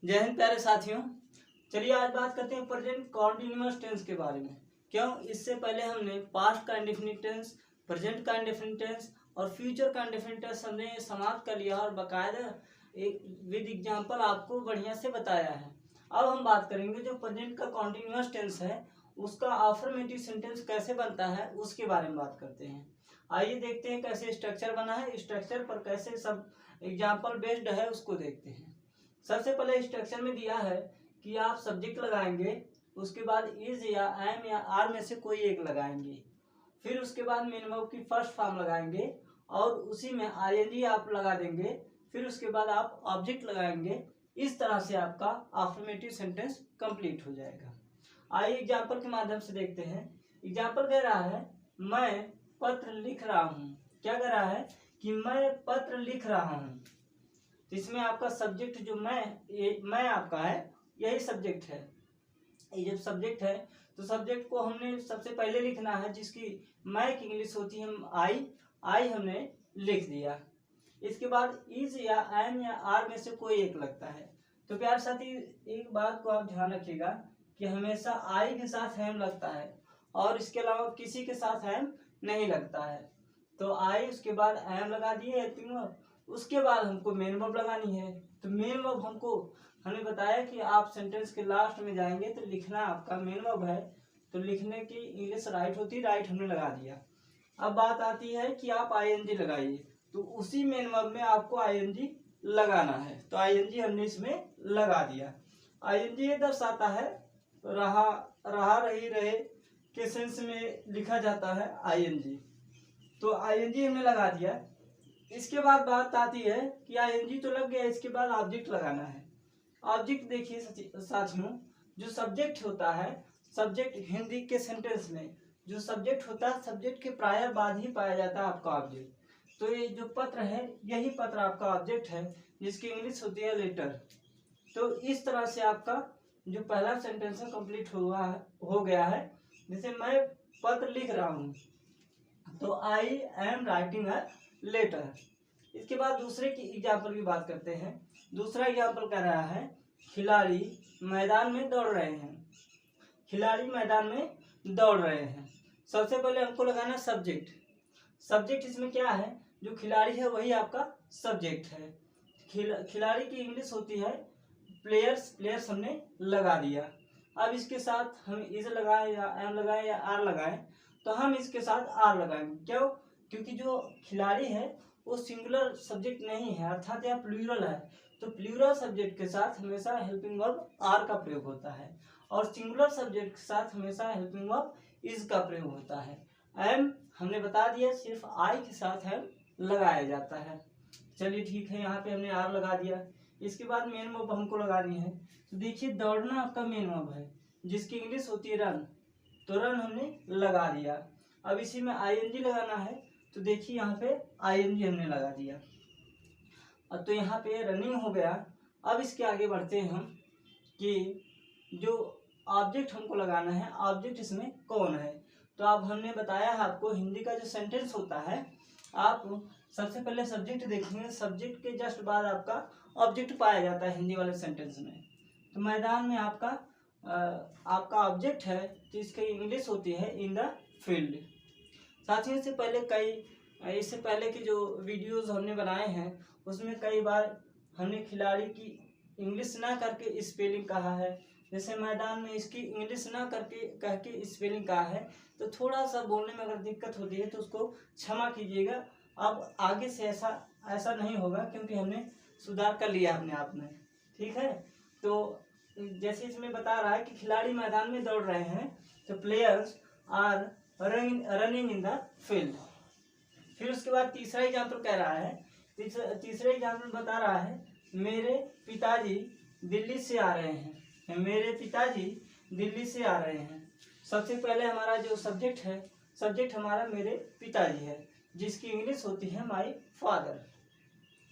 जय हिंद प्यारे साथियों। चलिए आज बात करते हैं प्रेजेंट कॉन्टिन्यूअस टेंस के बारे में। क्यों, इससे पहले हमने पास्ट का इंडेफिनिट टेंस, प्रेजेंट का इंडेफिनिट टेंस और फ्यूचर का इंडेफिनिट टेंस हमने समाप्त कर लिया और बाकायदा एक विद एग्जांपल आपको बढ़िया से बताया है। अब हम बात करेंगे जो प्रेजेंट का कॉन्टिन्यूअस टेंस है उसका अफर्मेटिव सेंटेंस कैसे बनता है उसके बारे में बात करते हैं। आइए देखते हैं कैसे स्ट्रक्चर बना है, स्ट्रक्चर पर कैसे सब एग्जाम्पल बेस्ड है उसको देखते हैं। सबसे पहले स्ट्रक्चर में दिया है कि आप सब्जेक्ट लगाएंगे, उसके बाद इज या एम या आर में से कोई एक लगाएंगे, फिर उसके बाद मेन वर्ब की फर्स्ट फॉर्म लगाएंगे और उसी में आईएनजी आप लगा देंगे, फिर उसके बाद आप ऑब्जेक्ट लगाएंगे। इस तरह से आपका अफर्मेटिव सेंटेंस कंप्लीट हो जाएगा। आइए एग्जाम्पल के माध्यम से देखते हैं। एग्जाम्पल कह रहा है मैं पत्र लिख रहा हूँ। क्या कह रहा है कि मैं पत्र लिख रहा हूँ। इसमें आपका सब्जेक्ट जो मैं आपका है, यही सब्जेक्ट है। ये जब सब्जेक्ट है तो सब्जेक्ट को हमने सबसे पहले लिखना है, जिसकी मैं की इंग्लिश होती है आई हमने लिख दिया। इसके बाद इज या एम या आर में से कोई एक लगता है। तो प्यार साथी एक बात को आप ध्यान रखिएगा कि हमेशा आई के साथ एम लगता है और इसके अलावा किसी के साथ एम नहीं लगता है। तो आई उसके बाद एम लगा दिए हेल्पिंग वर्ब, उसके बाद हमको मेन वर्ब लगानी है। तो मेन वर्ब हमें बताया कि आप सेंटेंस के लास्ट में जाएंगे तो लिखना आपका मेन वर्ब है, तो लिखने की इंग्लिश राइट होती, राइट हमने लगा दिया। अब बात आती है कि आप आईएनजी लगाइए, तो उसी मेन वर्ब में आपको आईएनजी लगाना है। तो आईएनजी हमने इसमें लगा दिया। आईएनजी ये दर्शाता है रहा रहा रही रहे के सेंस में लिखा जाता है आईएनजी। तो आईएनजी हमने लगा दिया। इसके बाद बात आती है कि आईएनजी तो लग गया, इसके बाद ऑब्जेक्ट लगाना है। ऑब्जेक्ट देखिए साथियों, जो सब्जेक्ट होता है, सब्जेक्ट हिंदी के सेंटेंस में जो सब्जेक्ट होता है, सब्जेक्ट के प्राय बाद ही पाया जाता है आपका ऑब्जेक्ट। तो ये जो पत्र है, यही पत्र आपका ऑब्जेक्ट है, जिसकी इंग्लिश होती है लेटर। तो इस तरह से आपका जो पहला सेंटेंस है कंप्लीट हो गया है। जैसे मैं पत्र लिख रहा हूँ, तो I am writing a letter. इसके बाद दूसरे की एग्जाम्पल की बात करते हैं। दूसरा एग्जाम्पल कह रहा है खिलाड़ी मैदान में दौड़ रहे हैं। खिलाड़ी मैदान में दौड़ रहे हैं। सबसे पहले हमको लगाना सब्जेक्ट। सब्जेक्ट इसमें क्या है, जो खिलाड़ी है वही आपका सब्जेक्ट है। खिलाड़ी की इंग्लिश होती है प्लेयर्स, प्लेयर्स हमने लगा दिया। अब इसके साथ हम इज लगाए या एम लगाए या आर लगाए, तो हम इसके साथ आर लगाएंगे। क्यों? क्योंकि जो खिलाड़ी है वो सिंगुलर सब्जेक्ट नहीं है, अर्थात यह प्लूरल है। तो प्लूरल सब्जेक्ट के साथ हमेशा हेल्पिंग वर्ब आर का प्रयोग होता है और सिंगुलर सब्जेक्ट के साथ हमेशा हेल्पिंग वर्ब इज का प्रयोग होता है। एम हमने बता दिया सिर्फ आई के साथ एम लगाया जाता है। चलिए ठीक है, यहाँ पे हमने आर लगा दिया। इसके बाद मेन वर्ब हमको लगानी है। तो देखिए दौड़ना आपका मेन वर्ब है, जिसकी इंग्लिश होती है रन। तो रन हमने लगा दिया। अब इसी में आईएनजी लगाना है, तो देखिए यहाँ पे आईएनजी हमने लगा दिया। अब तो यहाँ पे रनिंग हो गया। अब इसके आगे बढ़ते हैं हम कि जो ऑब्जेक्ट हमको लगाना है, ऑब्जेक्ट इसमें कौन है। तो अब हमने बताया है आपको हिंदी का जो सेंटेंस होता है, आप सबसे पहले सब्जेक्ट देखेंगे, सब्जेक्ट के जस्ट बाद आपका ऑब्जेक्ट पाया जाता है हिंदी वाले सेंटेंस में। तो मैदान में आपका ऑब्जेक्ट है, तो इसकी इंग्लिश होती है इन द फील्ड। साथियों इससे पहले के जो वीडियोस हमने बनाए हैं उसमें कई बार हमने खिलाड़ी की इंग्लिश ना करके स्पेलिंग कहा है। जैसे मैदान में इसकी इंग्लिश ना कह के स्पेलिंग कहा है, तो थोड़ा सा बोलने में अगर दिक्कत होती है तो उसको क्षमा कीजिएगा। अब आगे से ऐसा नहीं होगा, क्योंकि हमने सुधार कर लिया अपने आप में। ठीक है, तो जैसे इसमें बता रहा है कि खिलाड़ी मैदान में दौड़ रहे हैं, तो players are running in the field. फिर उसके बाद तीसरा एग्जाम्पल कह रहा है, तीसरे एग्जाम्पल बता रहा है मेरे पिताजी दिल्ली से आ रहे हैं। मेरे पिताजी दिल्ली से आ रहे हैं। सबसे पहले हमारा जो सब्जेक्ट है, सब्जेक्ट हमारा मेरे पिताजी है, जिसकी इंग्लिश होती है माई फादर।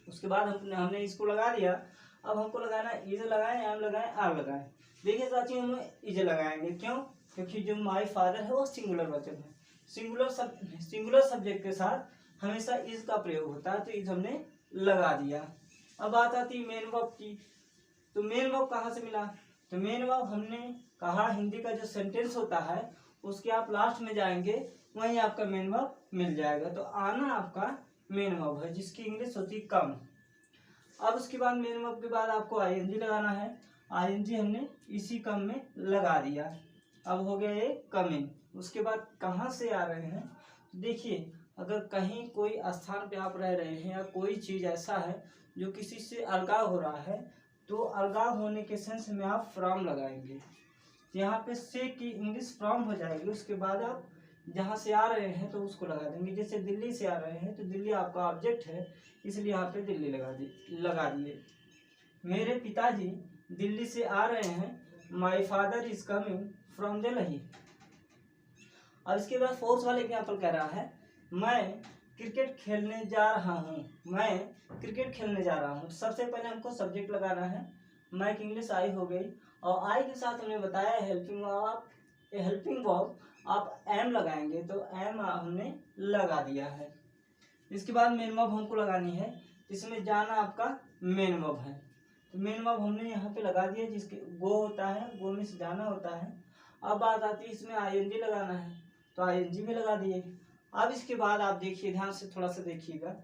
उसके बाद हमने इसको लगा दिया। अब हमको लगाना इज लगाए, एम लगाए, आर लगाए। देखिए साथियों हम इज लगाएंगे। क्यों? क्योंकि जो माई फादर है वो सिंगुलर वचन है। सिंगुलर सब्जेक्ट के साथ हमेशा इज का प्रयोग होता है, तो इज हमने लगा दिया। अब बात आती है मेन वर्ब की। तो मेन वर्ब कहाँ से मिला? तो मेन वर्ब हमने कहा हिंदी का जो सेंटेंस होता है उसके आप लास्ट में जाएंगे वहीं आपका मेन वर्ब मिल जाएगा। तो आना आपका मेन वर्ब है जिसकी इंग्लिश होती है कम। अब उसके बाद मेन वर्ब के बाद आपको आईएनजी लगाना है। आईएनजी हमने इसी कम में लगा दिया। अब हो गया ये कमिंग। उसके बाद कहाँ से आ रहे हैं? देखिए, अगर कहीं कोई स्थान पे आप रह रहे हैं या कोई चीज़ ऐसा है जो किसी से अलगाव हो रहा है तो अलगाव होने के सेंस में आप फ्रॉम लगाएंगे। यहाँ पे से की इंग्लिश फ्रॉम हो जाएगी। उसके बाद आप जहाँ से आ रहे हैं तो उसको लगा देंगे। जैसे दिल्ली से आ रहे हैं तो दिल्ली आपका ऑब्जेक्ट है, इसलिए यहाँ पे दिल्ली लगा दिए। मेरे पिताजी दिल्ली से आ रहे हैं, my father is coming from Delhi. और इसके बाद फोर्थ वाले एग्जाम्पल कह रहा है मैं क्रिकेट खेलने जा रहा हूँ। मैं क्रिकेट खेलने जा रहा हूँ। सबसे पहले हमको सब्जेक्ट लगाना है। मैं की इंग्लिश आई हो गई और आई के साथ हमने बताया हेल्पिंग वर्ब आप एम लगाएंगे तो एम हमने लगा दिया है। इसके बाद मेन वर्ब हमको लगानी है। इसमें जाना आपका मेन वर्ब है तो मेन वर्ब हमने यहाँ पे लगा दिया जिसके गो होता है, गो में से जाना होता है। अब बात आती है इसमें आईएनजी लगाना है तो आईएनजी भी लगा दिए। अब इसके बाद आप देखिए, ध्यान से थोड़ा सा देखिएगा।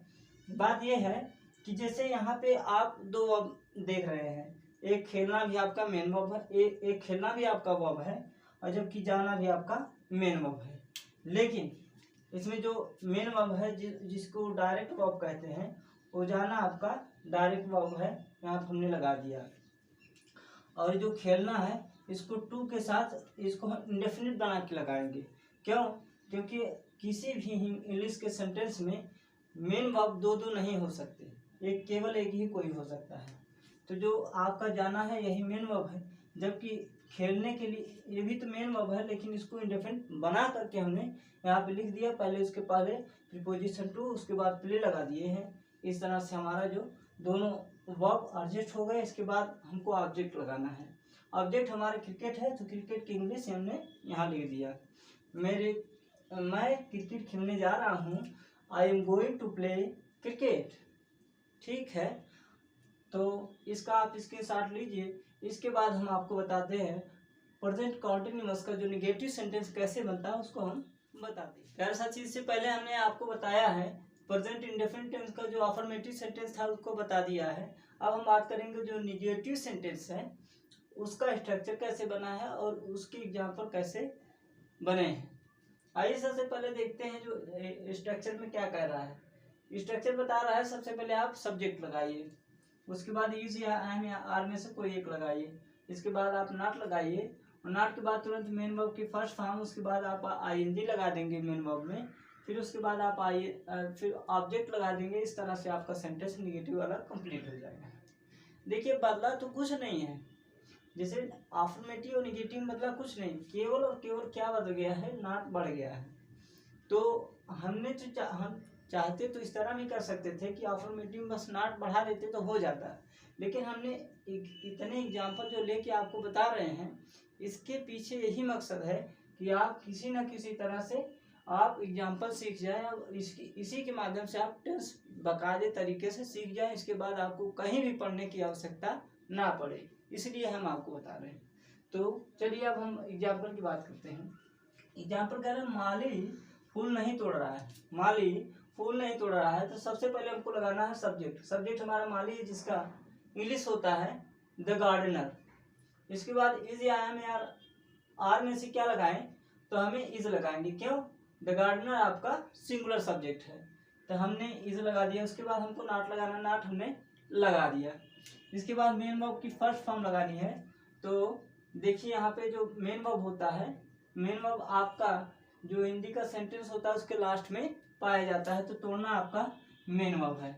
बात यह है कि जैसे यहाँ पे आप दो वर्ब देख रहे हैं, एक खेलना भी आपका मेन वर्ब है, एक खेलना भी आपका वर्ब है और जबकि जाना भी आपका मेन वर्ब है। लेकिन इसमें जो मेन वर्ब है जिसको डायरेक्ट वर्ब कहते हैं वो जाना आपका डायरेक्ट वर्ब है, यहाँ पे हमने लगा दिया। और जो खेलना है इसको टू के साथ इसको हम इंडेफिनिट बना के लगाएंगे। क्यों? क्योंकि किसी भी इंग्लिश के सेंटेंस में मेन वर्ब दो नहीं हो सकते, एक केवल एक ही कोई हो सकता है। तो जो आपका जाना है यही मेन वर्ब है, जबकि खेलने के लिए ये भी तो मेन वर्ब है लेकिन इसको इंडेफिनिट बना करके हमने यहाँ पे लिख दिया। पहले उसके पहले प्रीपोजिशन टू, उसके बाद प्ले लगा दिए हैं। इस तरह से हमारा जो दोनों वर्ब एडजस्ट हो गए। इसके बाद हमको ऑब्जेक्ट लगाना है। ऑब्जेक्ट हमारा क्रिकेट है तो क्रिकेट की इंग्लिश हमने यहाँ लिख दिया। मैं क्रिकेट खेलने जा रहा हूँ, I am going to play cricket. ठीक है, तो इसका आप स्क्रीनशॉट लीजिए। इसके बाद हम आपको बताते हैं प्रेजेंट कॉन्टिन्यूअस का जो नेगेटिव सेंटेंस कैसे बनता है उसको हम बताते हैं। यार साथ इससे पहले हमने आपको बताया है प्रेजेंट इंडेफिनिट टेंस का जो अफर्मेटिव सेंटेंस था उसको बता दिया है। अब हम बात करेंगे जो नेगेटिव सेंटेंस है उसका स्ट्रक्चर कैसे बना है और उसके एग्जाम्पल कैसे बने हैं। आइए सबसे पहले देखते हैं जो स्ट्रक्चर में क्या कह रहा है। स्ट्रक्चर बता रहा है सबसे पहले आप सब्जेक्ट लगाइए, उसके बाद इज या एम या आर में से कोई एक लगाइए। इसके बाद आप नॉट लगाइए और नॉट के बाद तुरंत मेन वर्ब की फर्स्ट फॉर्म, उसके बाद आप आईएनजी लगा देंगे मेन वर्ब में, फिर उसके बाद आप फिर ऑब्जेक्ट लगा देंगे। इस तरह से आपका सेंटेंस नेगेटिव वाला कंप्लीट हो जाएगा। देखिए बदला तो कुछ नहीं है, जैसे अफर्मेटिव और नेगेटिव बदला कुछ नहीं, केवल और केवल क्या बदल गया है, नॉट बढ़ गया है। तो हमने जो हम चाहते तो इस तरह भी कर सकते थे कि अफर्मेटिव बस नॉट बढ़ा देते तो हो जाता, लेकिन हमने इतने एग्जाम्पल जो लेके आपको बता रहे हैं इसके पीछे यही मकसद है कि आप किसी न किसी तरह से आप एग्जाम्पल सीख जाएं और इसी के माध्यम से आप टेंस बाकायदे तरीके से सीख जाएं। इसके बाद आपको कहीं भी पढ़ने की आवश्यकता ना पड़े, इसलिए हम आपको बता रहे हैं। तो चलिए अब हम एग्जाम्पल की बात करते हैं। एग्जाम्पल कह रहे हैं माली फूल नहीं तोड़ रहा है। माली फूल नहीं तोड़ रहा है तो सबसे पहले हमको लगाना है सब्जेक्ट। सब्जेक्ट हमारा माली है जिसका इंग्लिश होता है द गार्डनर। इसके बाद इज या एम या आर में से क्या लगाएं तो हमें इज लगाएंगे। क्यों? द गार्डनर आपका सिंगुलर सब्जेक्ट है तो हमने इज लगा दिया। उसके बाद हमको नॉट लगाना, नॉट हमने लगा दिया। इसके बाद मेन वर्ब की फर्स्ट फॉर्म लगानी है। तो देखिए यहाँ पे जो मेन वर्ब होता है, मेन वर्ब आपका जो हिंदी का सेंटेंस होता है उसके लास्ट में पाया जाता है। तो तोड़ना आपका मेन वर्ब है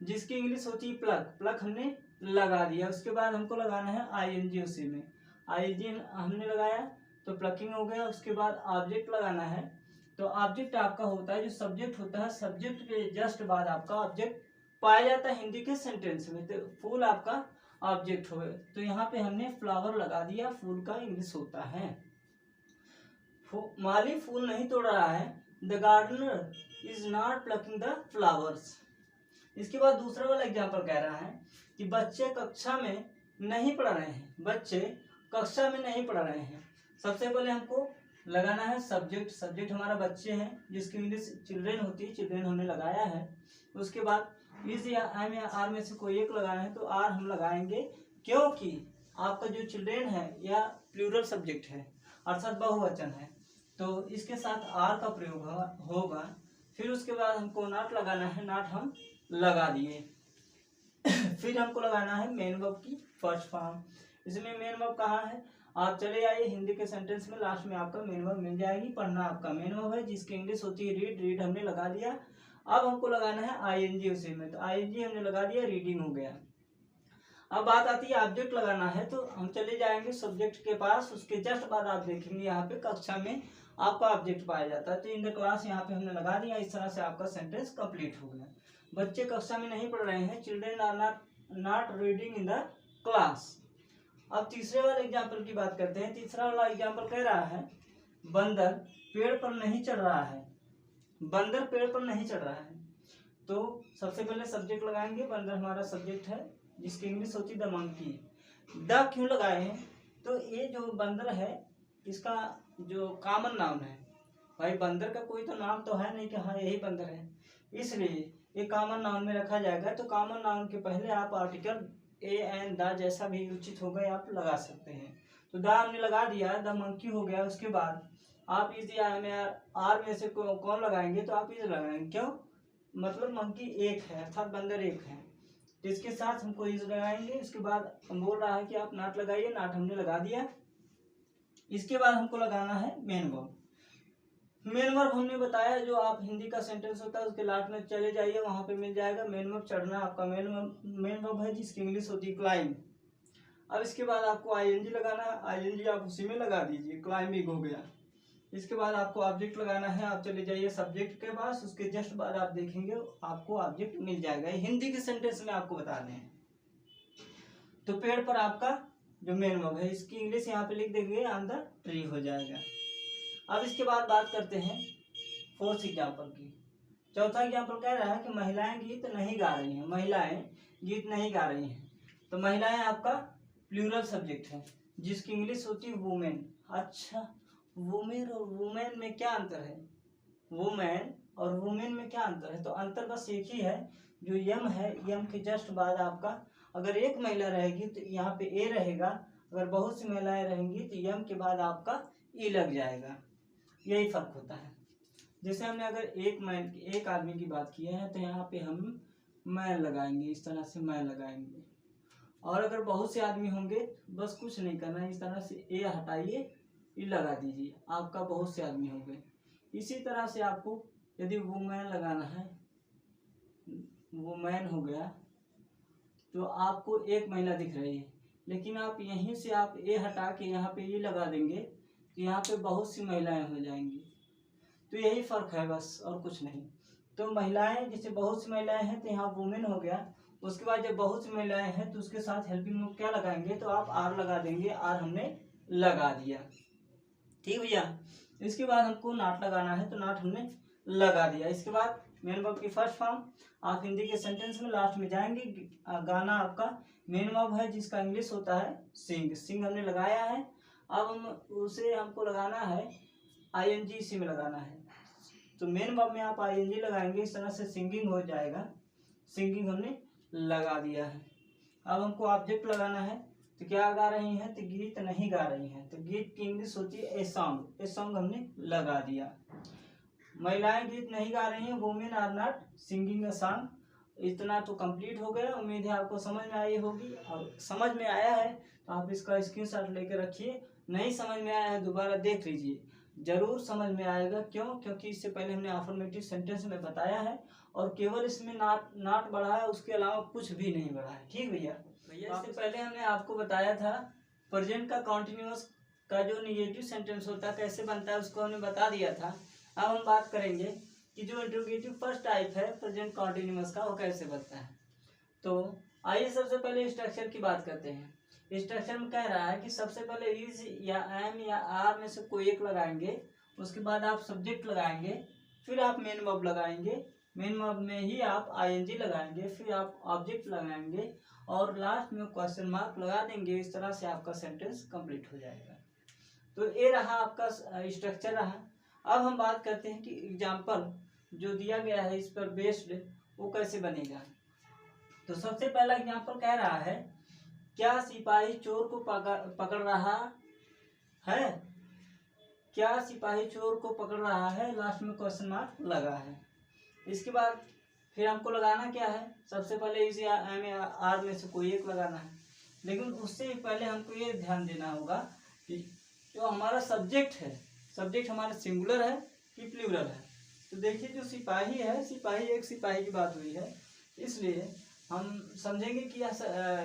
जिसकी इंग्लिश होती है प्लग। प्लग हमने लगा दिया। उसके बाद हमको लगाना है आईएनजी, उसी में आईएनजी हमने लगाया तो प्लकिंग हो गया। उसके बाद ऑब्जेक्ट लगाना है। तो ऑब्जेक्ट आपका होता है जो सब्जेक्ट होता है, सब्जेक्ट के जस्ट बाद आपका ऑब्जेक्ट पाया जाता है हिंदी के सेंटेंस में। तो फूल आपका ऑब्जेक्ट हो गया। तो यहाँ पे हमने फ्लावर लगा दिया, फूल का इंग्लिश होता है। माली फूल नहीं तोड़ रहा है, the gardener is not plucking the flowers. इसके बाद दूसरा वाला एग्जाम्पल कह रहा है कि बच्चे कक्षा में नहीं पढ़ रहे हैं, बच्चे कक्षा में नहीं पढ़ रहे हैं, सबसे पहले हमको लगाना है सब्जेक्ट। सब्जेक्ट हमारा बच्चे हैं, जिसकी इंग्लिश चिल्ड्रेन होती है, चिल्ड्रेन हमने लगाया है। उसके बाद इस या एम या आर में से कोई एक लगाना है, तो आर हम लगाएंगे, क्योंकि आपका जो चिल्ड्रेन है या प्लूरल सब्जेक्ट है, अर्थात बहुवचन है, तो इसके साथ आर का प्रयोग होगा। फिर उसके बाद हमको नॉट लगाना है, नॉट हम लगा दिए। फिर हमको लगाना है मेन वर्ब की फर्स्ट फॉर्म। इसमें मेन वर्ब कहाँ है, आप चले आइए हिंदी के सेंटेंस में, लास्ट में आपका मेन वर्ब मिल जाएगी। पढ़ना आपका मेन वर्ब है, जिसकी इंग्लिश होती है रीड, रीड हमने लगा दिया। अब हमको लगाना है आईएनजी उसी में, तो आईएनजी हमने लगा दिया, रीडिंग हो गया। अब बात आती है ऑब्जेक्ट लगाना है, तो हम चले जाएंगे सब्जेक्ट के पास, उसके जस्ट बाद आप देखेंगे यहाँ पे कक्षा में आपका ऑब्जेक्ट पाया जाता है, तो इन द क्लास यहाँ पे हमने लगा दिया। इस तरह से आपका सेंटेंस कंप्लीट हो गया। बच्चे कक्षा में नहीं पढ़ रहे हैं, children are not reading in the class. अब तीसरे वाले एग्जाम्पल की बात करते हैं। तीसरा वाला एग्जाम्पल कह रहा है बंदर पेड़ पर नहीं चढ़ रहा है, बंदर पेड़ पर नहीं चढ़ रहा है। तो सबसे पहले सब्जेक्ट लगाएंगे, बंदर हमारा सब्जेक्ट है, जिसकी इंग्लिश होती है द मंकी। द क्यों लगाए हैं, तो ये जो बंदर है इसका जो कॉमन नाम है, भाई बंदर का कोई तो नाम तो है नहीं कि हाँ यही बंदर है, इसलिए ये कॉमन नाउन में रखा जाएगा। तो कॉमन नाउन के पहले आप आर्टिकल ए एन द जैसा भी उचित होगा आप लगा सकते हैं। तो द हमने लगा दिया, द मंकी हो गया। उसके बाद आप इस आर में से कौन लगाएंगे, तो आप इस लगाएंगे, क्यों, मतलब मंकी एक है, अर्थात बंदर एक है, तो इसके साथ हमको इस लगाएंगे। इसके बाद हम बोल रहा है कि आप नाट लगाइए, नाट हमने लगा दिया। इसके बाद हमको लगाना है मेन वर्ब। मेन वर्ब हमने बताया, जो आप हिंदी का सेंटेंस होता है उसके लास्ट में चले जाइए, वहां पे मिल जाएगा मेन वर्ब। चढ़ना आपका मेन वर्ब है, जिसकी इंग्लिश होती है क्लाइंब। अब इसके बाद आपको आईएनजी लगाना है, आईएनजी आप उसी में लगा दीजिए, क्लाइंबिंग हो गया। इसके बाद आपको ऑब्जेक्ट लगाना है, आप चले जाइए सब्जेक्ट के पास, उसके जस्ट बाद आप देखेंगे आपको ऑब्जेक्ट मिल जाएगा। हिंदी के सेंटेंस में आपको बता दें, तो पेड़ पर आपका जो मेन वर्ब है, इसकी इंग्लिश यहाँ पे लिख देंगे ऑन द ट्री हो जाएगा। अब इसके बाद बात करते हैं फोर्थ एग्जाम्पल की। चौथा एग्जाम्पल कह रहा है कि महिलाएं गीत नहीं गा रही हैं, महिलाएं गीत नहीं गा रही हैं। तो महिलाएं आपका प्लूरल सब्जेक्ट है, जिसकी इंग्लिश होती है वुमेन। अच्छा, वुमेन और वुमेन में क्या अंतर है, वुमेन और वुमेन में क्या अंतर है, तो अंतर बस एक ही है, जो यम है, यम के जस्ट बाद आपका अगर एक महिला रहेगी तो यहाँ पे ए रहेगा, अगर बहुत सी महिलाएं रहेंगी तो यम के बाद आपका ई लग जाएगा, यही फर्क होता है। जैसे हमने अगर एक आदमी की बात की है, तो यहाँ पे हम मैन लगाएंगे, इस तरह से मैन लगाएंगे। और अगर बहुत से आदमी होंगे, बस कुछ नहीं करना है, इस तरह से ए हटाइए, ई लगा दीजिए, आपका बहुत से आदमी होंगे। इसी तरह से आपको यदि वुमेन लगाना है, वुमेन हो गया, तो आपको एक महिला दिख रही है, लेकिन आप यहीं से आप ए हटा के यहाँ पे ई लगा देंगे, तो यहाँ पे बहुत सी महिलाएं हो जाएंगी। तो यही फर्क है बस, और कुछ नहीं। तो महिलाएं, जैसे बहुत सी महिलाएं हैं तो यहाँ वुमेन हो गया। उसके बाद जब बहुत सी महिलाएं हैं तो उसके साथ हेल्पिंग वर्ब क्या लगाएंगे, तो आप आर लगा देंगे, आर हमने लगा दिया, ठीक भैया। इसके बाद हमको नॉट लगाना है, तो नॉट हमने लगा दिया। इसके बाद मेन वर्ब की फर्स्ट फॉर्म, आप हिंदी के सेंटेंस में लास्ट में जाएंगे, गाना आपका मेन वर्ब है, जिसका इंग्लिश होता है सिंग, सिंग हमने लगाया है। अब हम उसे हमको लगाना है आईएनजी, इसी में लगाना है, तो मेन वर्ब में आप आईएनजी लगाएंगे, इस तरह से सिंगिंग हो जाएगा, सिंगिंग हमने लगा दिया है। अब हमको ऑब्जेक्ट लगाना है, तो क्या गा रही हैं, तो गीत नहीं गा रही हैं, तो गीत की इंग्लिश होती है ए सॉन्ग, ए सॉन्ग हमने लगा दिया। महिलाएं गीत नहीं गा रही हैं, women are not singing a song. इतना तो कंप्लीट हो गया, उम्मीद है आपको समझ में आई होगी। और समझ में आया है तो आप इसका स्क्रीनशॉट लेकर रखिए, नहीं समझ में आया है दोबारा देख लीजिए, जरूर समझ में आएगा। क्यों, क्योंकि इससे पहले हमने अफर्मेटिव सेंटेंस में बताया है, और केवल इसमें नॉट बढ़ा है, उसके अलावा कुछ भी नहीं बढ़ा है, ठीक भैया। इससे पहले हमने आपको बताया था प्रेजेंट का कॉन्टिन्यूअस का जो निगेटिव सेंटेंस होता है कैसे बनता है, उसको हमने बता दिया था। अब हम बात करेंगे कि जो इंट्रोगेटिव फर्स्ट टाइप है प्रेजेंट कॉन्टिन्यूअस का, वो कैसे बनता है। तो आइए सबसे पहले स्ट्रक्चर की बात करते हैं। स्ट्रक्चर में कह रहा है कि सबसे पहले इज या एम या आर में से कोई एक लगाएंगे, उसके बाद आप सब्जेक्ट लगाएंगे, फिर आप मेन वर्ब लगाएंगे, मेन वर्ब में ही आप आईएनजी लगाएंगे, फिर आप ऑब्जेक्ट लगाएंगे, और लास्ट में क्वेश्चन मार्क लगा देंगे। इस तरह से आपका सेंटेंस कंप्लीट हो जाएगा। तो ये रहा आपका स्ट्रक्चर रहा। अब हम बात करते हैं कि एग्जाम्पल जो दिया गया है इस पर बेस्ड वो कैसे बनेगा। तो सबसे पहला एग्जाम्पल कह रहा है, क्या सिपाही चोर को पकड़ रहा है? क्या सिपाही चोर को पकड़ रहा है? लास्ट में क्वेश्चन मार्क लगा है। इसके बाद फिर हमको लगाना क्या है, सबसे पहले इसे आर में से कोई एक लगाना है। लेकिन उससे पहले हमको ये ध्यान देना होगा कि जो हमारा सब्जेक्ट है, सब्जेक्ट हमारा सिंगुलर है कि प्लूरल है। तो देखिए जो सिपाही है, सिपाही एक सिपाही की बात हुई है, इसलिए हम समझेंगे कि यह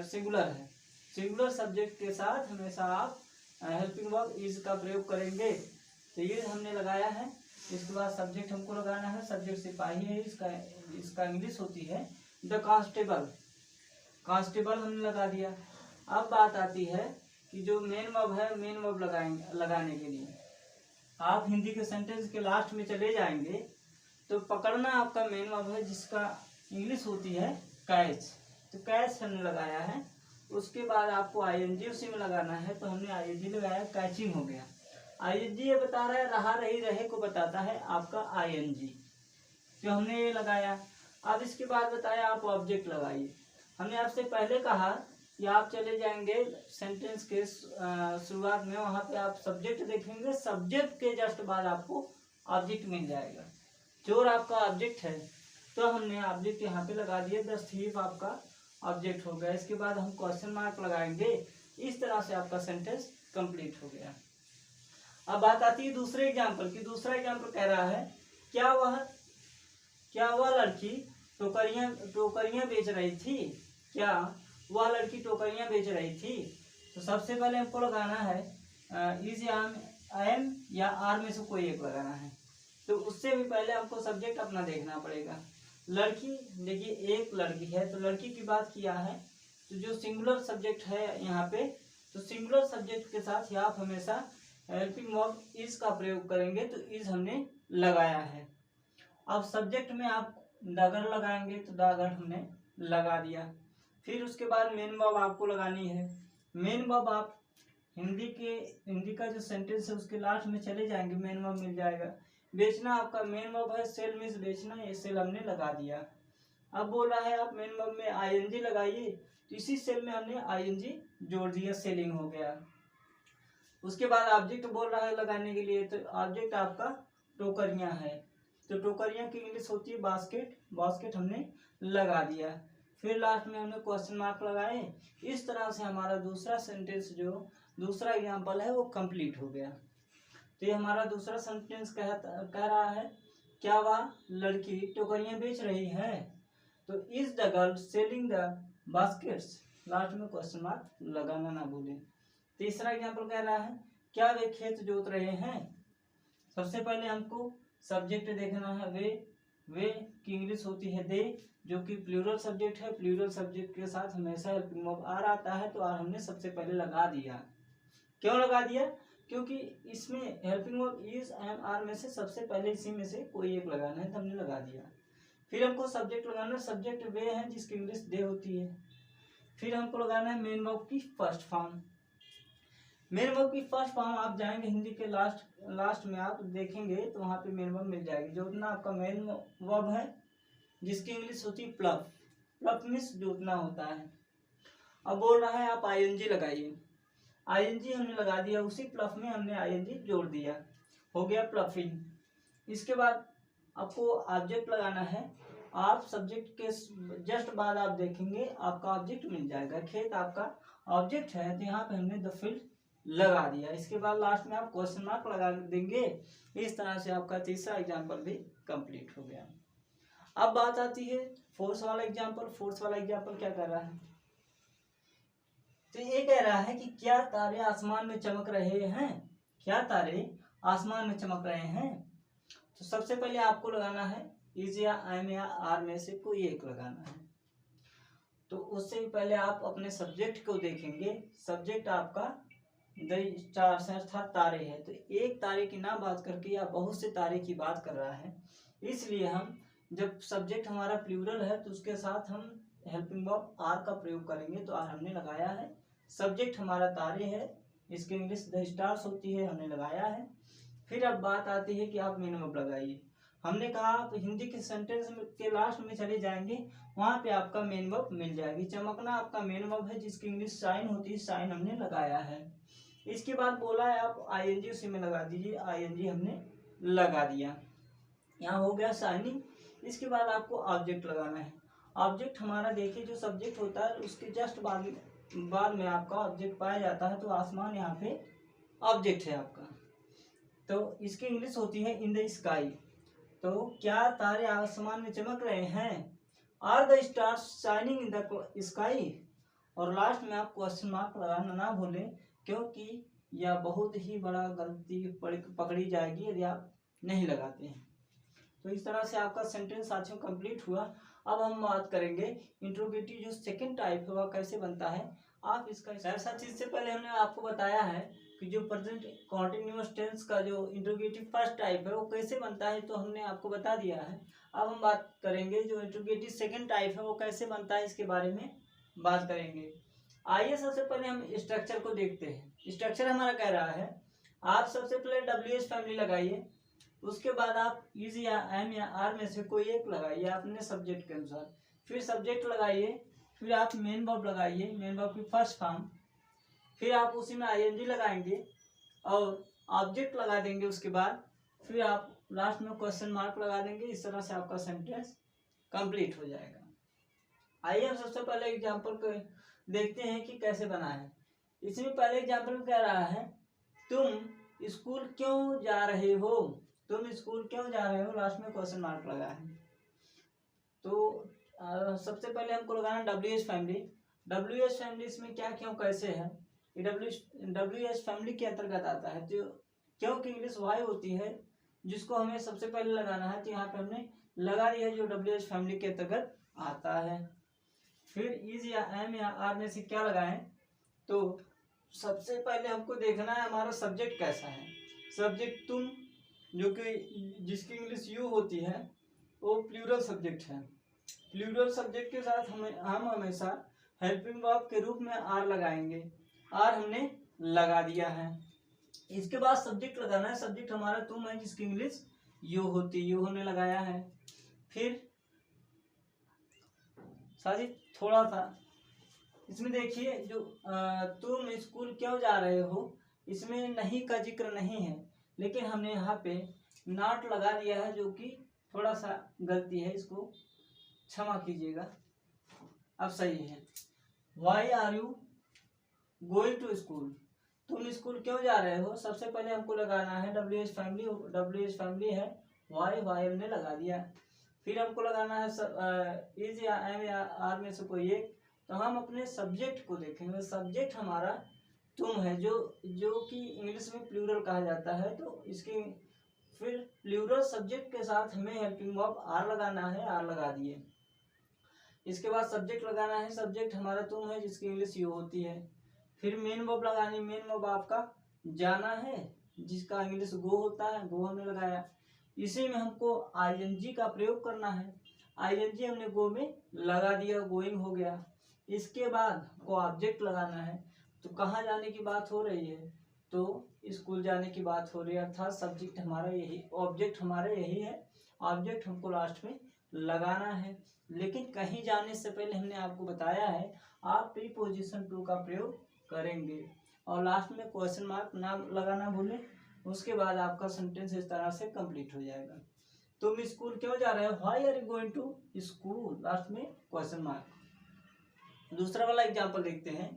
सिंगुलर है। सिंगुलर सब्जेक्ट के साथ हमेशा आप हेल्पिंग वर्ब इज का प्रयोग करेंगे। तो ये हमने लगाया है। इसके बाद सब्जेक्ट हमको लगाना है, सब्जेक्ट सिपाही है, इसका इंग्लिश होती है द कांस्टेबल। कांस्टेबल हमने लगा दिया। अब बात आती है कि जो मेन वर्ब है, मेन वर्ब लगाने के लिए आप हिंदी के सेंटेंस के लास्ट में चले जाएंगे तो पकड़ना आपका मेन वर्ब है, जिसका इंग्लिश होती है कैच। तो कैच हमने लगाया है। उसके बाद आपको आईएनजी उसी में लगाना है, तो हमने आईएनजी लगाया, कैचिंग हो गया। आईएनजी ये बता रहा है, रहा रही रहे को बताता है आपका आईएनजी, जो हमने ये लगाया। अब इसके बाद बताया आप ऑब्जेक्ट लगाइए। हमने आपसे पहले कहा कि आप चले जाएंगे सेंटेंस के शुरुआत में, वहाँ पे आप सब्जेक्ट देखेंगे, सब्जेक्ट के जस्ट बाद आपको ऑब्जेक्ट मिल जाएगा। चोर आपका ऑब्जेक्ट है, तो हमने ऑब्जेक्ट यहाँ पे लगा दिया, द थीफ आपका ऑब्जेक्ट हो गया। इसके बाद हम क्वेश्चन मार्क लगाएंगे। इस तरह से आपका सेंटेंस कंप्लीट हो गया। अब बात आती है दूसरे एग्जाम्पल की। दूसरा एग्जाम्पल कह रहा है, क्या वह लड़की टोकरियां बेच रही थी? क्या वह लड़की टोकरियां बेच रही थी? तो सबसे पहले हमको लगाना है इज एम या आर में से कोई एक लगाना है। तो उससे भी पहले हमको सब्जेक्ट अपना देखना पड़ेगा। लड़की, देखिए एक लड़की है, तो लड़की की बात किया है, तो जो सिंगुलर सब्जेक्ट है यहाँ पे, तो सिंगुलर सब्जेक्ट के साथ ही आप हमेशा हेल्पिंग वर्ब इज का प्रयोग करेंगे। तो इज हमने लगाया है। अब सब्जेक्ट में आप दागर लगाएंगे, तो दागर हमने लगा दिया। फिर उसके बाद मेन वर्ब आपको लगानी है। मेन वर्ब आप हिंदी का जो सेंटेंस है उसके लास्ट में चले जाएंगे, मेन वर्ब मिल जाएगा। बेचना आपका मेन वर्ब है, सेल मीन्स बेचना, ये सेल हमने लगा दिया। अब बोल रहा है आप मेन वर्ब में आईएनजी लगाइए, तो इसी सेल में हमने आईएनजी जोड़ दिया, सेलिंग हो गया। उसके बाद ऑब्जेक्ट बोल रहा है लगाने के लिए, तो ऑब्जेक्ट आपका टोकरियां है, तो टोकरियां की इंग्लिश होती है बास्केट, बास्केट हमने लगा दिया। फिर लास्ट में हमने क्वेश्चन मार्क लगाए। इस तरह से हमारा दूसरा सेंटेंस, जो दूसरा एग्जाम्पल है, वो कंप्लीट हो गया। तो ये हमारा दूसरा सेंटेंस कह रहा है, क्या वह लड़की टोकरियां बेच रही है? तो is the girl selling the baskets, last में क्वेश्चन मार्क लगाना ना भूलें। तीसरा एग्जाम्पल कह रहा है, क्या वे खेत जोत रहे हैं? सबसे पहले हमको सब्जेक्ट देखना है, वे की इंग्लिश होती है दे, जो कि प्लूरल सब्जेक्ट है। प्लूरल सब्जेक्ट के साथ हमेशा हेल्पिंग वर्ब आर आता है, तो आर हमने सबसे पहले लगा दिया। क्यों लगा दिया? क्योंकि इसमें helping verb is am are में से सबसे पहले इसी में से कोई एक लगाना है, तो हमने लगा दिया। फिर हमको सब्जेक्ट लगाना है, सब्जेक्ट वे है जिसकी इंग्लिश दे होती है। फिर हमको लगाना है मेन वर्ब की फर्स्ट फॉर्म। मेन वर्ब की फर्स्ट फॉर्म आप जाएंगे हिंदी के लास्ट में आप देखेंगे, तो वहाँ पे मेन वर्ब मिल जाएगी। जो उतना आपका मेन वर्ब है, जिसकी इंग्लिश होती है प्लफ, प्लफ मीन्स जोतना होता है। अब बोल रहा है आप आईएनजी लगाइए, आईएनजी हमने लगा दिया, उसी प्लफ में हमने आईएनजी जोड़ दिया, हो गया प्लफिंग। इसके बाद आपको ऑब्जेक्ट लगाना है। आप सब्जेक्ट के जस्ट बाद आप देखेंगे आपका ऑब्जेक्ट मिल जाएगा। खेत आपका ऑब्जेक्ट है, तो यहाँ पे हमने द फील्ड लगा दिया। इसके बाद लास्ट में आप क्वेश्चन मार्क लगा देंगे। इस तरह से आपका तीसरा एग्जाम्पल भी कंप्लीट हो गया। अब बात आती है फोर्स वाला एग्जाम्पल। फोर्स वाला एग्जाम्पल क्या कर रहा है? तो ये कह रहा है कि क्या तारे आसमान में चमक रहे हैं? क्या तारे आसमान में चमक रहे हैं? तो सबसे पहले आपको लगाना है इज या एम या आर में से कोई एक लगाना है। तो उससे पहले आप अपने सब्जेक्ट को देखेंगे। सब्जेक्ट आपका द स्टार्स अर्थात तारे है, तो एक तारे की ना बात करके या बहुत से तारे की बात कर रहा है। इसलिए हम जब सब्जेक्ट हमारा प्लूरल है, तो उसके साथ हम हेल्पिंग वर्ब आर का प्रयोग करेंगे, तो आर हमने लगाया है। सब्जेक्ट हमारा तारे है, इसकी इंग्लिश द स्टार्स होती है, हमने लगाया है। फिर अब बात आती है कि आप मेन वर्ब लगाइए। हमने कहा आप हिंदी के सेंटेंस के लास्ट में चले जाएंगे, वहां पे आपका मेन वर्ब मिल जाएगी। चमकना आपका मेन वर्ब है, जिसकी इंग्लिश शाइन होती है, शाइन हमने लगाया है। इसके बाद बोला है आप आईएनजी उसी में लगा दीजिए, आईएनजी हमने लगा दिया। यहाँ हो गया शाइनिंग। इसके बाद आपको ऑब्जेक्ट लगाना है। ऑब्जेक्ट हमारा देखिए जो सब्जेक्ट होता है उसके जस्ट बाद में आपका ऑब्जेक्ट पाया जाता है, तो आसमान यहाँ पे ऑब्जेक्ट है आपका। तो इसकी इंग्लिश होती है इन द स्काई। तो क्या तारे आसमान में चमक रहे हैं? Are the stars shining in the sky. और लास्ट में आप क्वेश्चन मार्क लगाना ना भूलें, क्योंकि यह बहुत ही बड़ा गलती पकड़ी जाएगी यदि आप नहीं लगाते हैं। तो इस तरह से आपका सेंटेंस साथियों कंप्लीट हुआ। अब हम बात करेंगे इंट्रोगेटिव जो सेकंड टाइप है वह कैसे बनता है। आप इसका ऐसा चीज से पहले हमने आपको बताया है कि जो प्रेजेंट कॉन्टिन्यूअस टेंस का जो इंट्रोगेटिव फर्स्ट टाइप है वो कैसे बनता है, तो हमने आपको बता दिया है। अब हम बात करेंगे जो इंट्रोगेटिव सेकंड टाइप है वो कैसे बनता है, इसके बारे में बात करेंगे। आइए सबसे पहले हम स्ट्रक्चर को देखते हैं। स्ट्रक्चर हमारा कह रहा है आप सबसे पहले WH फैमिली लगाइए, उसके बाद आप इज या एम या आर में से कोई एक लगाइए अपने सब्जेक्ट के अनुसार। फिर सब्जेक्ट लगाइए, फिर आप मेन वर्ब लगाइए, मेन वर्ब की फर्स्ट फॉर्म, फिर आप उसी में आईएनजी लगाएंगे और ऑब्जेक्ट लगा देंगे। उसके बाद फिर आप लास्ट में क्वेश्चन मार्क लगा देंगे। इस तरह से आपका सेंटेंस कंप्लीट हो जाएगा। आइए हम सबसे पहले एग्जाम्पल को देखते हैं कि कैसे बना है। इसमें पहले एग्जाम्पल में कह रहा है तुम स्कूल क्यों जा रहे हो, तुम स्कूल क्यों जा रहे हो, लास्ट में क्वेश्चन मार्क लगा है। तो सबसे पहले हमको लगाना WH फैमिली। WH फैमिली इसमें क्या क्यों कैसे है, ये WH फैमिली के अंतर्गत आता है। जो क्योंकि इंग्लिश वाई होती है जिसको हमें सबसे पहले लगाना है, तो यहाँ पे हमने लगा दिया जो WH फैमिली के अंतर्गत आता है। फिर इज या एम या आर में से क्या लगाएं, तो सबसे पहले हमको देखना है हमारा सब्जेक्ट कैसा है। सब्जेक्ट तुम जो कि जिसकी इंग्लिश यू होती है वो प्लूरल सब्जेक्ट है। प्लूरल सब्जेक्ट के साथ हम हमेशा हेल्पिंग वर्ब के रूप में आर लगाएंगे। आर हमने लगा दिया है। इसके बाद सब्जेक्ट लगाना है। सब्जेक्ट हमारा तुम है जिसकी इंग्लिश यू होती, यू हमने लगाया है। फिर साथी थोड़ा सा इसमें देखिए जो तुम स्कूल क्यों जा रहे हो, इसमें नहीं का जिक्र नहीं है, लेकिन हमने यहाँ पे नॉट लगा दिया है जो कि थोड़ा सा गलती है, इसको क्षमा कीजिएगा। अब सही है। Why are you going to school, तुम स्कूल क्यों जा रहे हो, सबसे पहले हमको लगाना है WH फैमिली। WH फैमिली है वाई, वाई हमने लगा दिया। फिर हमको लगाना है इज या एम या आर में से कोई एक। तो हम अपने सब्जेक्ट को देखेंगे। सब्जेक्ट हमारा तुम है जो कि इंग्लिश में प्लूरल कहा जाता है। तो इसकी फिर प्लूरल सब्जेक्ट के साथ हमें हेल्पिंग वर्ब आर लगाना है, आर लगा दिए। इसके बाद सब्जेक्ट लगाना है। सब्जेक्ट हमारा तुम है जिसकी इंग्लिश यू होती है। फिर मेन वर्ब लगानी, मेन वर्ब आपका जाना है जिसका इंग्लिश गो होता है, गो हमने लगाया। इसी में हमको आईएनजी का प्रयोग करना है। आईएनजी हमने गो में लगा दिया, गोइंग हो गया। इसके बाद को ऑब्जेक्ट लगाना है। तो कहाँ जाने की बात हो रही है, तो स्कूल जाने की बात हो रही है, अर्थात सब्जेक्ट हमारा यही, ऑब्जेक्ट हमारा यही है। ऑब्जेक्ट हमको लास्ट में लगाना है। लेकिन कहीं जाने से पहले हमने आपको बताया है आप प्रीपोजिशन टू का प्रयोग करेंगे और लास्ट में क्वेश्चन मार्क ना लगाना भूलें। उसके बाद आपका सेंटेंस इस तरह से कंप्लीट हो जाएगा। तुम स्कूल क्यों जा रहे हो, why are you going to school, last में क्वेश्चन मार्क। दूसरा वाला एग्जाम्पल देखते हैं।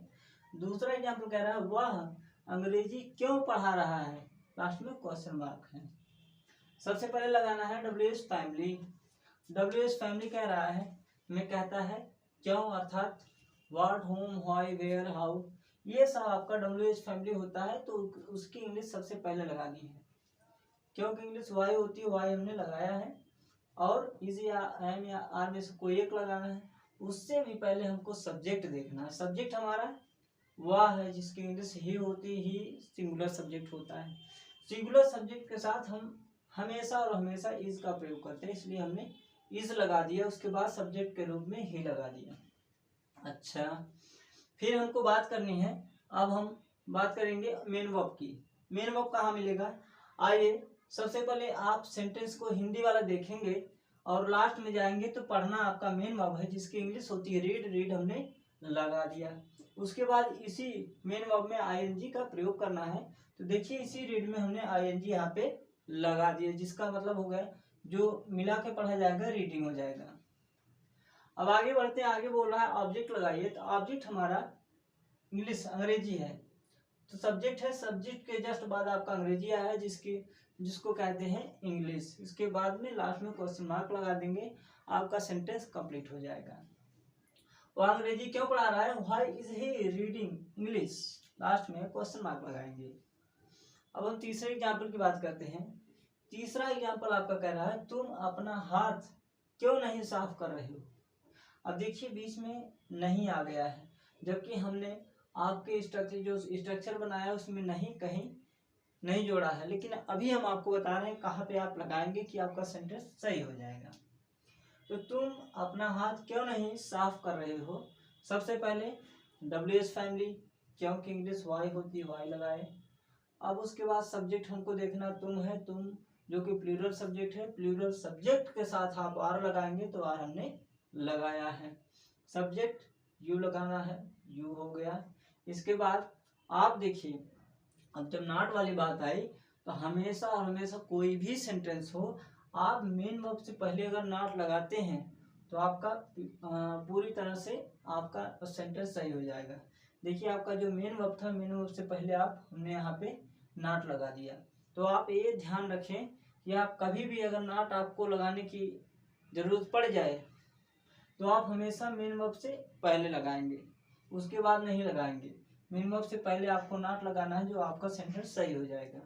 दूसरा एग्जाम्पल कह रहा है वह अंग्रेजी क्यों पढ़ा रहा है, लास्ट में क्वेश्चन मार्क है। सबसे पहले लगाना है WH फैमिली। WH फैमिली कह रहा है, मैं कहता है क्यों, अर्थात what, whom, why, where, how, ये सब आपका WH फैमिली होता है। तो उसकी इंग्लिश सबसे पहले लगानी है। क्योंकि इंग्लिश वाई होती है, वाई हमने लगाया है। और इज या एम या आर में से कोई एक लगाना है। उससे भी पहले हमको सब्जेक्ट देखना है। सब्जेक्ट हमारा वह है जिसकी इंग्लिश ही होती, ही सिंगुलर सब्जेक्ट होता है। सिंगुलर सब्जेक्ट के साथ हम हमेशा और हमेशा इज का प्रयोग करते हैं, इसलिए हमने इज लगा दिया। उसके बाद सब्जेक्ट के रूप में ही लगा दिया। अच्छा, फिर हमको बात करनी है, अब हम बात करेंगे मेन वर्ब की। मेन वर्ब कहाँ मिलेगा? आइए सबसे पहले आप सेंटेंस को हिंदी वाला देखेंगे और लास्ट में जाएंगे तो पढ़ना आपका मेन वर्ब है, जिसकी इंग्लिश होती है रीड। रीड हमने लगा दिया। उसके बाद इसी मेन वर्ब में आईएनजी का प्रयोग करना है। तो देखिए इसी रीड में हमने आईएनजी यहाँ पे लगा दिया, जिसका मतलब हो गया जो मिला के पढ़ा जाएगा रीडिंग हो जाएगा। अब आगे बढ़ते हैं। आगे बोल रहा है ऑब्जेक्ट लगाइए। तो ऑब्जेक्ट हमारा इंग्लिश अंग्रेजी है, तो सब्जेक्ट है। सब्जेक्ट के जस्ट बाद आपका अंग्रेजी आया है, जिसको कहते हैं इंग्लिश। इसके बाद में लास्ट में क्वेश्चन मार्क लगा देंगे, आपका सेंटेंस कंप्लीट हो जाएगा। वो अंग्रेजी क्यों पढ़ा रहा है? Why is he reading English, last में क्वेश्चन मार्क लगाएंगे। अब हम तीसरे एग्जाम्पल की बात करते हैं। तीसरा एग्जाम्पल आपका कह रहा है तुम अपना हाथ क्यों नहीं साफ कर रहे हो। अब देखिए बीच में नहीं आ गया है, जबकि हमने आपके स्ट्रक्चर बनाया उसमें नहीं कहीं नहीं जोड़ा है, लेकिन अभी हम आपको बता रहे हैं कहाँ पे आप लगाएंगे कि आपका सेंटेंस सही हो जाएगा। तो तुम अपना हाथ क्यों नहीं साफ कर रहे हो, सबसे पहले WH फैमिली, क्योंकि इंग्लिश वाई होती है, वाई लगाए। अब उसके बाद सब्जेक्ट हमको देखना तुम है, तुम जो कि प्लूरल सब्जेक्ट है। प्लूरल सब्जेक्ट के साथ आप आर लगाएंगे, तो आर हमने लगाया है। सब्जेक्ट यू लगाना है, यू हो गया। इसके बाद आप देखिए, अब जब नॉट वाली बात आई तो हमेशा और हमेशा कोई भी सेंटेंस हो, आप मेन वर्ब से पहले अगर नॉट लगाते हैं तो आपका पूरी तरह से आपका सेंटेंस सही हो जाएगा। देखिए आपका जो मेन वर्ब था, मेन वर्ब से पहले हमने यहाँ पे नॉट लगा दिया। तो आप ये ध्यान रखें कि आप कभी भी अगर नॉट आपको लगाने की जरूरत पड़ जाए तो आप हमेशा मेन वर्ब से पहले लगाएंगे, उसके बाद नहीं लगाएंगे। मेन वर्ब से पहले आपको नॉट लगाना है, जो आपका सेंटेंस सही हो जाएगा।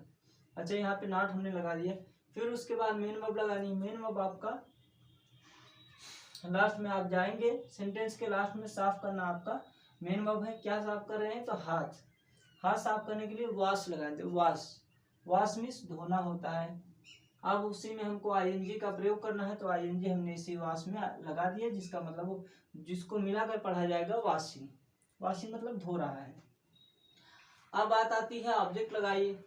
अच्छा, यहाँ पे नॉट हमने लगा दिया। फिर उसके बाद मेन वर्ब लगानी है। मेन वर्ब आपका लास्ट में आप जाएंगे, सेंटेंस के लास्ट में साफ करना आपका मेन वर्ब है। क्या साफ कर रहे हैं? तो हाथ। हाथ साफ करने के लिए वॉश लगाते हैं। वॉश, वॉश मीन्स धोना होता है। अब उसी में हमको आईएनजी का प्रयोग करना है, तो आईएनजी हमने इसी वॉश में लगा दिया, जिसका मतलब जिसको मिलाकर पढ़ा जाएगा वॉशिंग। वॉशिंग मतलब धो रहा है। अब बात आती है ऑब्जेक्ट लगाइए।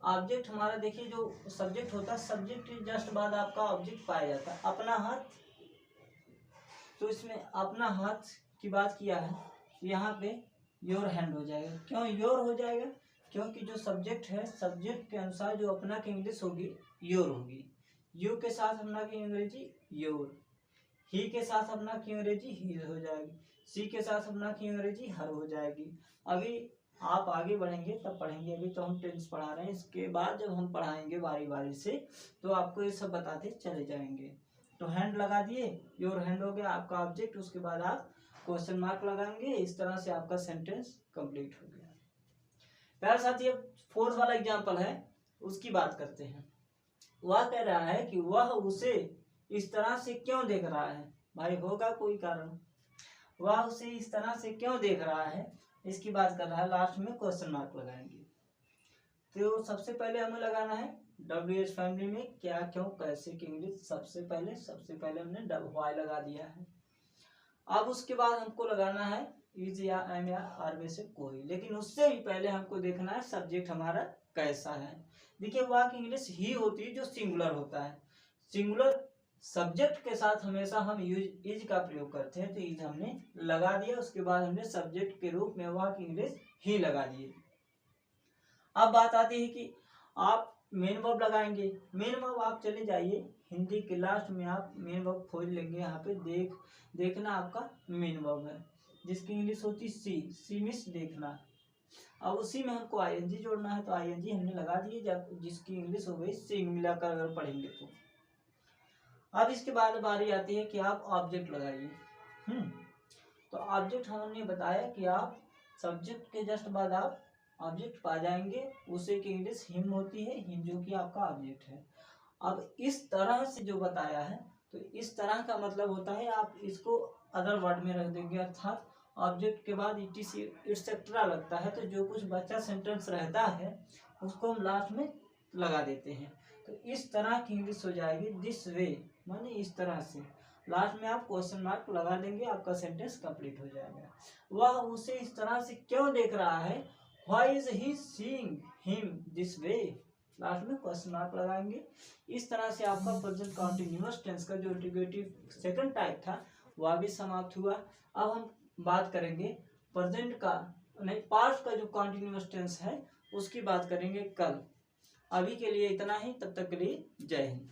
ऑब्जेक्ट हमारा देखिए जो सब्जेक्ट होता है, सब्जेक्ट के जस्ट बाद आपका ऑब्जेक्ट पाया जाता है। अपना हाथ, तो इसमें अपना हाथ की बात किया है, यहाँ पे योर हैंड हो जाएगा। क्यों योर हो जाएगा? क्योंकि जो सब्जेक्ट है, सब्जेक्ट के अनुसार जो अपना की इंग्लिश होगी योर होगी। यू के साथ अपना की अंग्रेजी योर, ही के साथ अपना की अंग्रेजी ही हो जाएगी, सी के साथ अपना की अंग्रेजी हर हो जाएगी। अभी आप आगे बढ़ेंगे तब पढ़ेंगे, अभी तो हम टेंस पढ़ा रहे हैं। इसके बाद जब हम पढ़ाएंगे बारी बारी से तो आपको ये सब बताते चले जाएंगे। तो हैंड लगा दिए, योर हैंड हो गया आपका ऑब्जेक्ट। उसके बाद आप क्वेश्चन मार्क लगाएंगे, इस तरह से आपका सेंटेंस कंप्लीट हो गया। प्यारे साथी, अब फोर्थ वाला एग्जाम्पल है, उसकी बात करते हैं। वह कह रहा है कि वह उसे इस तरह से क्यों देख रहा है। भाई होगा कोई कारण, वह उसे इस तरह से क्यों देख रहा है, इसकी बात कर रहा है। लास्ट में क्वेश्चन मार्क लगाएंगे। तो सबसे पहले हमें लगाना है WH फैमिली में क्या, क्यों, कैसे की इंग्लिश। सबसे पहले हमने वाई लगा दिया है। अब उसके बाद हमको लगाना है इज या एम या आर में से कोई, लेकिन उससे भी पहले हमको देखना है सब्जेक्ट हमारा कैसा है। देखिए वह की इंग्लिश ही होती है जो सिंगुलर होता है। सिंगुलर सब्जेक्ट के साथ हमेशा हम यूज इज का प्रयोग करते हैं, तो इज हमने लगा दिया। उसके बाद हमने सब्जेक्ट के रूप में वह की इंग्लिश ही लगा दिए। अब बात आती है कि आप मेन वर्ब लगाएंगे। मेन वर्ब आप चले जाइए हिंदी के लास्ट में, आप मेन वर्ब खोज लेंगे। यहाँ पे देखना आपका मेन वर्ब है, जिसकी इंग्लिश होती सी मीन्स देखना। अब उसी में हमको आईएनजी जोड़ना है, तो आईएनजी हमने लगा दिए, जब जिसकी इंग्लिश हो गई सिंग मिलाकर अगर पढ़ेंगे तो। अब इसके बाद बारी आती है कि आप ऑब्जेक्ट लगाइए। तो ऑब्जेक्ट हमने बताया कि आप सब्जेक्ट के जस्ट बाद आप ऑब्जेक्ट पा जाएंगे, उसे की इंग्लिश हिम होती है, हिम जो कि आपका ऑब्जेक्ट है। अब इस तरह से जो बताया है, तो इस तरह का मतलब होता है आप इसको अदर वर्ड में रख देंगे, अर्थात ऑब्जेक्ट के बाद इटसेट्रा लगता है, तो जो कुछ बचा सेंटेंस रहता है उसको हम लास्ट में लगा देते हैं। तो इस तरह की इंग्लिश हो जाएगी दिस वे, माने इस तरह से। लास्ट में आप क्वेश्चन मार्क लगा देंगे, आपका सेंटेंस कंप्लीट हो जाएगा। वह उसे इस तरह से क्यों देख रहा है, why is he seeing him this way, last में क्वेश्चन मार्क लगाएंगे। इस तरह से आपका प्रेजेंट कंटीन्यूअस टेंस का जो इंटीग्रेटिव सेकंड टाइप था वह भी समाप्त हुआ। अब हम बात करेंगे प्रेजेंट का नहीं पास्ट का जो कंटीन्यूअस टेंस है उसकी बात करेंगे कल। अभी के लिए इतना ही, तब तक के लिए जय हिंद।